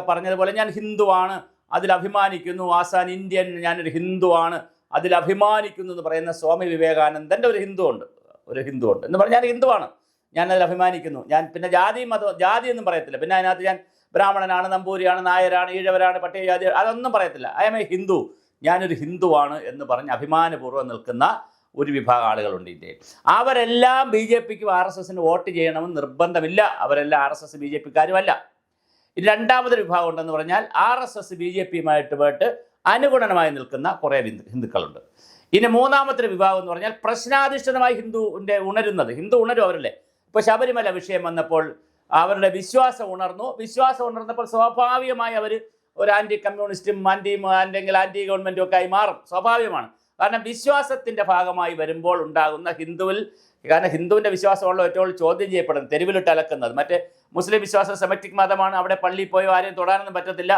പറഞ്ഞതുപോലെ ഞാൻ ഹിന്ദുവാണ്, അതിൽ അഭിമാനിക്കുന്നു, ആസാൻ ഇന്ത്യൻ, ഞാനൊരു ഹിന്ദുവാണ്, അതിൽ അഭിമാനിക്കുന്നു എന്ന് പറയുന്ന സ്വാമി വിവേകാനന്ദൻ്റെ ഒരു ഹിന്ദുവുണ്ട് എന്ന് പറഞ്ഞാൽ ഞാൻ ഹിന്ദുവാണ്, ഞാൻ അതിൽ അഭിമാനിക്കുന്നു. ഞാൻ പിന്നെ ജാതി ഒന്നും പറയത്തില്ല. പിന്നെ അതിനകത്ത് ഞാൻ ബ്രാഹ്മണനാണ്, നമ്പൂരിയാണ്, നായരാണ്, ഈഴവരാണ്, പട്ടികജാതി, അതൊന്നും പറയത്തില്ല. ഐ എം എ ഹിന്ദു, ഞാനൊരു ഹിന്ദുവാണ് എന്ന് പറഞ്ഞ് അഭിമാനപൂർവ്വം നിൽക്കുന്ന ഒരു വിഭാഗം ആളുകളുണ്ട് ഇന്ത്യയിൽ. അവരെല്ലാം ബി ജെ പിക്കും ആർ എസ് എസിന് വോട്ട് ചെയ്യണമെന്ന് നിർബന്ധമില്ല. അവരെല്ലാം R S S B J പിക്കാരുമല്ല. രണ്ടാമതൊരു വിഭാഗം ഉണ്ടെന്ന് പറഞ്ഞാൽ R S S B J പിയുമായിട്ട് അനുഗുണനമായി നിൽക്കുന്ന കുറേ ഹിന്ദുക്കളുണ്ട്. ഇനി മൂന്നാമത്തെ വിഭാഗം എന്ന് പറഞ്ഞാൽ പ്രശ്നാധിഷ്ഠിതമായി ഹിന്ദു ഉണരും അവരല്ലേ. ഇപ്പോൾ ശബരിമല വിഷയം വന്നപ്പോൾ അവരുടെ വിശ്വാസം ഉണർന്നപ്പോൾ സ്വാഭാവികമായി അവർ ഒരു ആൻറ്റി കമ്മ്യൂണിസ്റ്റും അല്ലെങ്കിൽ ആൻറ്റി ഗവൺമെൻറ്റും ഒക്കെ ആയി മാറും. സ്വാഭാവികമാണ്. കാരണം വിശ്വാസത്തിൻ്റെ ഭാഗമായി വരുമ്പോൾ ഉണ്ടാകുന്ന കാരണം ഹിന്ദുവിൻ്റെ വിശ്വാസമുള്ള ഏറ്റവും ചോദ്യം ചെയ്യപ്പെടുന്നത്, തെരുവിലിട്ട് അലക്കുന്നത്. മറ്റേ മുസ്ലിം വിശ്വാസം സെമറ്റിക് മതമാണ്, അവിടെ പള്ളിയിൽ പോയോ ആരെയും തൊടാനൊന്നും പറ്റത്തില്ല,